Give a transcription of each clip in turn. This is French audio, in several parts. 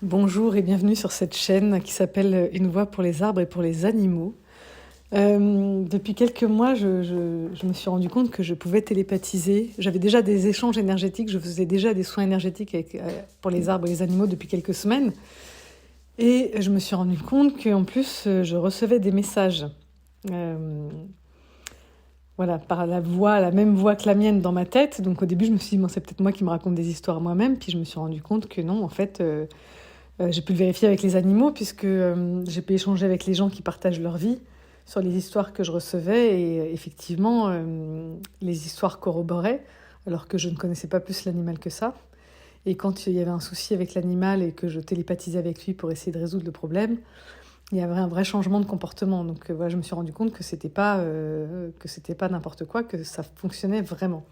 Bonjour et bienvenue sur cette chaîne qui s'appelle Une voix pour les arbres et pour les animaux. Depuis quelques mois, je me suis rendu compte que je pouvais télépathiser. J'avais déjà des échanges énergétiques, je faisais déjà des soins énergétiques pour les arbres et les animaux depuis quelques semaines. Et je me suis rendu compte qu'en plus, je recevais des messages. Voilà, par la même voix que la mienne dans ma tête. Donc au début, je me suis dit, bon, c'est peut-être moi qui me raconte des histoires moi-même. Puis je me suis rendu compte que non, en fait... j'ai pu le vérifier avec les animaux puisque j'ai pu échanger avec les gens qui partagent leur vie sur les histoires que je recevais et effectivement les histoires corroboraient alors que je ne connaissais pas plus l'animal que ça. Et quand il y avait un souci avec l'animal et que je télépathisais avec lui pour essayer de résoudre le problème, il y avait un vrai changement de comportement. Donc voilà, je me suis rendu compte que c'était pas n'importe quoi, que ça fonctionnait vraiment.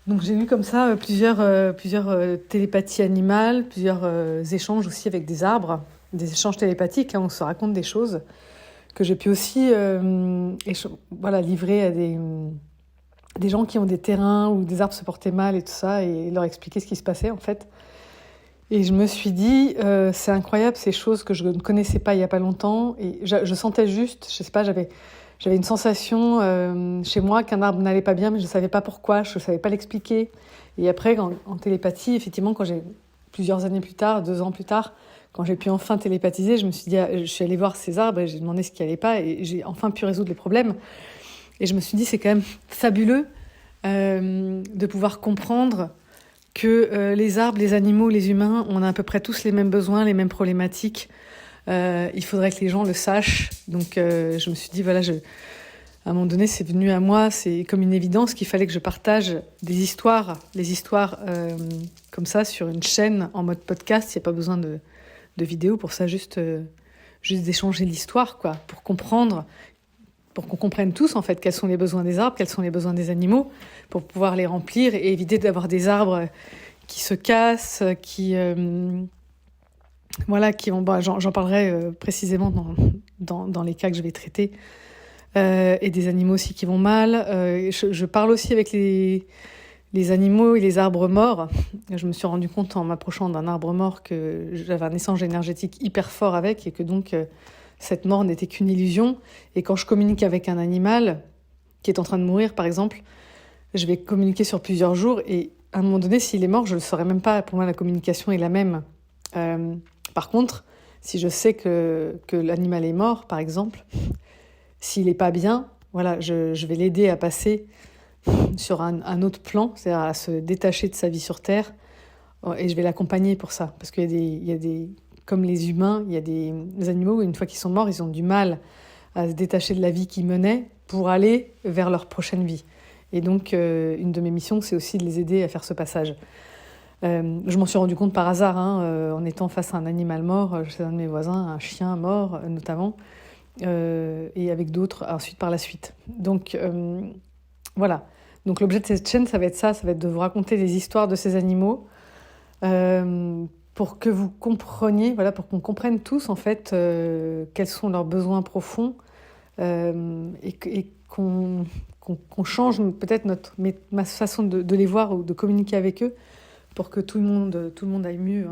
Donc j'ai eu comme ça plusieurs télépathies animales, plusieurs échanges aussi avec des arbres, des échanges télépathiques, où on se raconte des choses que j'ai pu aussi livrer à des gens qui ont des terrains où des arbres se portaient mal et tout ça, et leur expliquer ce qui se passait en fait. Et je me suis dit, c'est incroyable ces choses que je ne connaissais pas il n'y a pas longtemps, et je sentais juste, je sais pas, j'avais une sensation chez moi qu'un arbre n'allait pas bien, mais je ne savais pas pourquoi, je ne savais pas l'expliquer. Et après, en télépathie, effectivement, quand j'ai plusieurs années plus tard, 2 ans plus tard, quand j'ai pu enfin télépathiser, je me suis dit, je suis allée voir ces arbres et j'ai demandé ce qui n'allait pas et j'ai enfin pu résoudre les problèmes. Et je me suis dit, c'est quand même fabuleux de pouvoir comprendre que les arbres, les animaux, les humains, on a à peu près tous les mêmes besoins, les mêmes problématiques. Il faudrait que les gens le sachent. Donc je me suis dit, voilà, à un moment donné, c'est venu à moi, c'est comme une évidence qu'il fallait que je partage les histoires comme ça sur une chaîne en mode podcast. Il n'y a pas besoin de vidéo pour ça, juste d'échanger l'histoire, quoi, pour comprendre, pour qu'on comprenne tous en fait quels sont les besoins des arbres, quels sont les besoins des animaux, pour pouvoir les remplir et éviter d'avoir des arbres qui se cassent, j'en parlerai précisément dans les cas que je vais traiter, et des animaux aussi qui vont mal. Je parle aussi avec les animaux et les arbres morts. Je me suis rendu compte en m'approchant d'un arbre mort que j'avais un échange énergétique hyper fort avec et que donc cette mort n'était qu'une illusion. Et quand je communique avec un animal qui est en train de mourir, par exemple, je vais communiquer sur plusieurs jours et à un moment donné, s'il est mort, je ne le saurais même pas. Pour moi, la communication est la même. Par contre, si je sais que l'animal est mort, par exemple, s'il n'est pas bien, voilà, je vais l'aider à passer sur un autre plan, c'est-à-dire à se détacher de sa vie sur Terre, et je vais l'accompagner pour ça. Parce qu'il y a des comme les humains, il y a des animaux où une fois qu'ils sont morts, ils ont du mal à se détacher de la vie qu'ils menaient pour aller vers leur prochaine vie. Et donc, une de mes missions, c'est aussi de les aider à faire ce passage. Je m'en suis rendu compte par hasard, en étant face à un animal mort, chez un de mes voisins, un chien mort notamment, et avec d'autres ensuite par la suite. Donc voilà. Donc l'objet de cette chaîne, ça va être de vous raconter les histoires de ces animaux, pour que vous compreniez, voilà, pour qu'on comprenne tous en fait quels sont leurs besoins profonds, et qu'on change peut-être ma façon de les voir ou de communiquer avec eux pour que tout le monde aille mieux,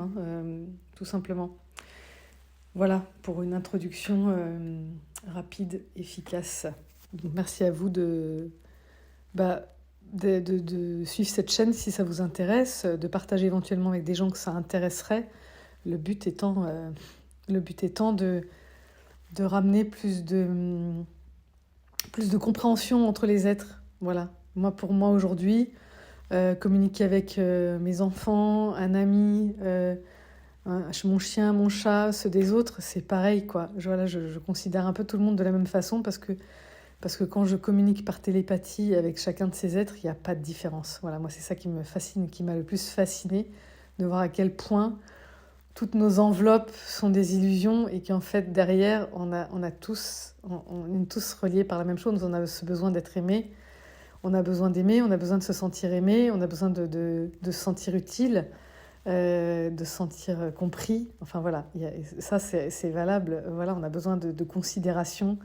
tout simplement. Voilà pour une introduction rapide, efficace. Donc, merci à vous de suivre cette chaîne si ça vous intéresse, de partager éventuellement avec des gens que ça intéresserait. Le but étant de ramener plus de compréhension entre les êtres. Voilà. Pour moi aujourd'hui, communiquer avec mes enfants, un ami, mon chien, mon chat, ceux des autres, c'est pareil, quoi. Je considère un peu tout le monde de la même façon parce que quand je communique par télépathie avec chacun de ces êtres, il n'y a pas de différence. Voilà, moi, c'est ça qui me fascine, qui m'a le plus fasciné, de voir à quel point toutes nos enveloppes sont des illusions et qu'en fait, derrière, on est tous reliés par la même chose. On a ce besoin d'être aimé, on a besoin d'aimer, on a besoin de se sentir aimé, on a besoin de se sentir utile, de se sentir compris. Enfin, voilà, ça, c'est valable. Voilà, on a besoin de considération.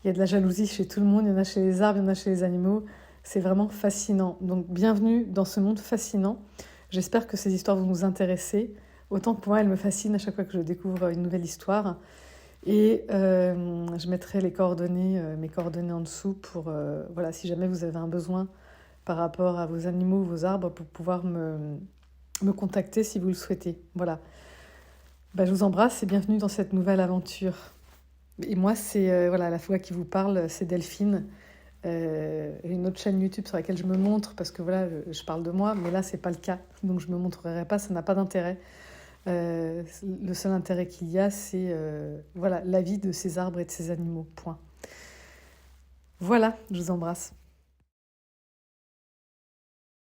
Il y a de la jalousie chez tout le monde, il y en a chez les arbres, il y en a chez les animaux. C'est vraiment fascinant. Donc, bienvenue dans ce monde fascinant. J'espère que ces histoires vont vous intéresser. autant pour moi, elle me fascine à chaque fois que je découvre une nouvelle histoire. Et je mettrai mes coordonnées en dessous pour, voilà, si jamais vous avez un besoin par rapport à vos animaux ou vos arbres, pour pouvoir me contacter si vous le souhaitez. Voilà. Bah, je vous embrasse et bienvenue dans cette nouvelle aventure. Et moi, c'est voilà, la fois qui vous parle, c'est Delphine. Une autre chaîne YouTube sur laquelle je me montre, parce que voilà, je parle de moi, mais là, c'est pas le cas. Donc, je me montrerai pas, ça n'a pas d'intérêt. Le seul intérêt qu'il y a, c'est voilà, la vie de ces arbres et de ces animaux. Point. Voilà, je vous embrasse.